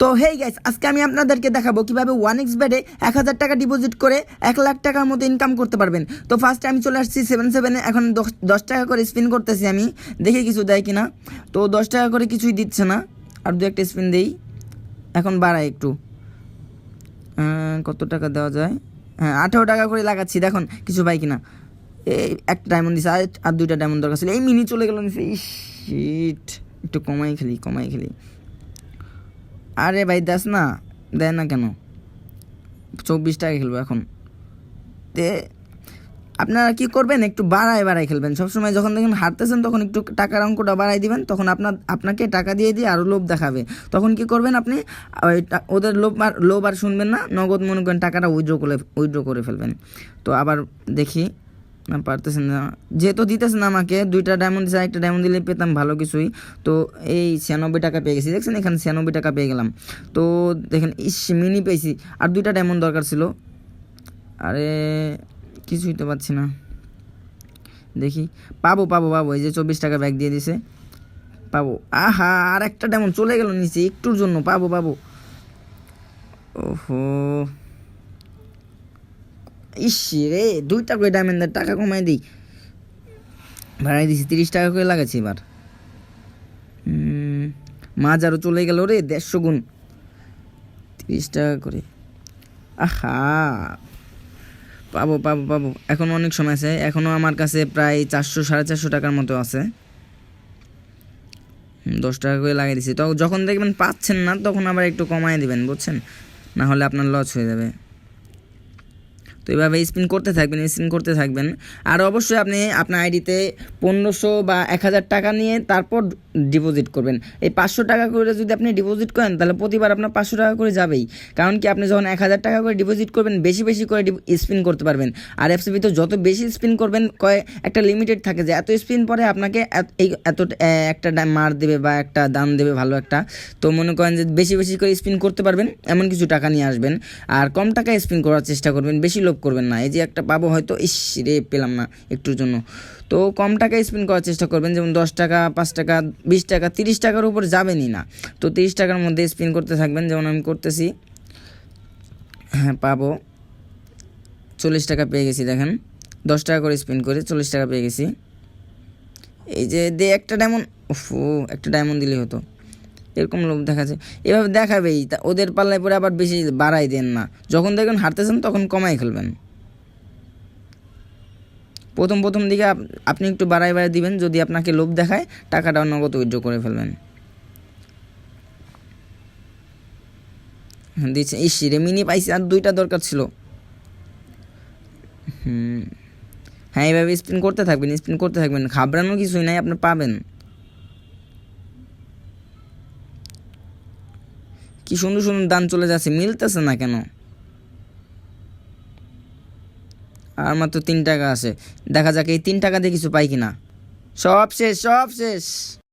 তো hey guys, আজকে আমি আপনাদেরকে দেখাবো কিভাবে 1xBet-এ 1000 টাকা ডিপোজিট করে 1 লাখ টাকার মতো ইনকাম করতে পারবেন। তো ফার্স্টে আমি চলে আসছি 77-এ, এখন 10 টাকা করে স্পিন করতেছি, আমি দেখি কিছু দেয় কিনা। তো 10 টাকা করে কিছুই দিচ্ছে না, আর দু একটা স্পিন দেই, এখন বাড়াই একটু। কত টাকা দেওয়া যায়? হ্যাঁ, 18 টাকা করে লাগাচ্ছি, দেখুন কিছু পাই কিনা। এই একটা ডায়মন্ড দিছে, আর দুইটা ডায়মন্ড দরকার ছিল, এই মিনি চলে গেল নিচে। শিট, একটু কমাই খেলি। আরে ভাই দাস না, দেয় না কেন? 24 টাকা খেলবো এখন। তে আপনারা কি করবেন, একটু বাড়ায় খেলবেন সবসময়। যখন দেখেন হারতেছেন তখন একটু টাকার অঙ্কটা বাড়াই দিবেন, তখন আপনাকে টাকা দিয়ে আরও লোভ দেখাবে। তখন কি করবেন আপনি, ওদের লোভ আর শুনবেন না, নগদ মনে করেন টাকাটা উইথড্র করে ফেলবেন। তো আবার দেখি, না পারতেছেন না, যেহেতু দিতেছেন আমাকে দুইটা ডায়মন্ড দিচ্ছে, একটা ডায়মন্ড দিলে পেতাম ভালো কিছুই। তো এই 96 টাকা পেয়ে গেছি, দেখছেন এখানে 96 টাকা পেয়ে গেলাম। তো দেখেন মিনি পেয়েছি, আর দুইটা ডায়মন্ড দরকার ছিল। আরে কিছুই তো পাচ্ছি না, দেখি পাবো। এই যে 24 টাকা ব্যাগ দিয়ে দিছে, পাবো। আহা, আর একটা ডায়মন্ড চলে গেল নিচে, একটুর জন্য পাবো। ওহো, রে 2টা করে ডায়মন্ডের টাকা কমাই দিই, ভাড়াই দিছি, 30 টাকা করে লাগাচ্ছি এবার। মাছ আরও চলে গেল রে, 150 গুণ, 30 টাকা করে। আহা, পাবো। এখন অনেক সময় আছে, এখনও আমার কাছে প্রায় 400-450 টাকার মতো আছে। 10 টাকা করে লাগিয়ে দিছি। তো যখন দেখবেন পাচ্ছেন না, তখন আবার একটু কমায় দিবেন, বুঝছেন, না হলে আপনার লস হয়ে যাবে। তো এইভাবে স্পিন করতে থাকবেন। আর অবশ্যই আপনি আপনার আইডিতে 1500 বা 1000 টাকা নিয়ে তারপর ডিপোজিট করবেন। এই 500 টাকা করে যদি আপনি ডিপোজিট করেন, তাহলে প্রতিবার আপনার 500 টাকা করে যাবেই। কারণ কি, আপনি যখন 1000 টাকা করে ডিপোজিট করবেন, বেশি করে স্পিন করতে পারবেন। আর এফসিপিতে যত বেশি স্পিন করবেন, একটা লিমিটেড থাকে যে এত স্পিন পরে আপনাকে এত একটা মার দেবে বা একটা দাম দেবে ভালো একটা। তো মনে করেন যে বেশি করে স্পিন করতে পারবেন, এমন কিছু টাকা নিয়ে আসবেন। আর কম টাকায় স্পিন করার চেষ্টা করবেন, বেশি লোভ করবেন না। এই যে একটা পাবো, হয়তো রে পেলাম না একটুর জন্য। তো কম টাকায় স্পিন করার চেষ্টা করবেন, যেমন 10 টাকা, 5 টাকা, 20 টাকা, 30 টাকার উপর যাবেনই না। তো 30 টাকার মধ্যে স্পিন করতে থাকবেন, যেমন আমি করতেছি। হ্যাঁ, পাবো। 40 টাকা পেয়ে গেছি, দেখেন 10 টাকা করে স্পিন করে 40 টাকা পেয়ে গেছি। এই যে একটা ডায়মন্ড, একটা ডায়মন্ড দিলেই হতো। এরকম লোক দেখাচ্ছে, এভাবে দেখাবেই। ওদের পাল্লায় পরে আবার বেশি বাড়াই দেন না। যখন দেখবেন হারতেছেন, তখন কমাই খেলবেন। প্রথম দিকে আপনি একটু বাড়াই দিবেন, যদি আপনাকে লোভ দেখায়, টাকাটা নগদ উইথড্র করে ফেলবেন। দিচ্ছে, রে মিনি পাইছি, আর 2টা দরকার ছিল। হ্যাঁ, এইভাবে স্পিন করতে থাকবেন, ঘাবড়ানো কিছুই নাই, আপনি পাবেন। কি সুন্দর দান চলে যাচ্ছে, মিলতেছে না কেন? আর মাত্র 3 টাকা আছে, দেখা যাক এই 3 টাকা দিয়ে কিছু পাই কিনা। সব শেষ।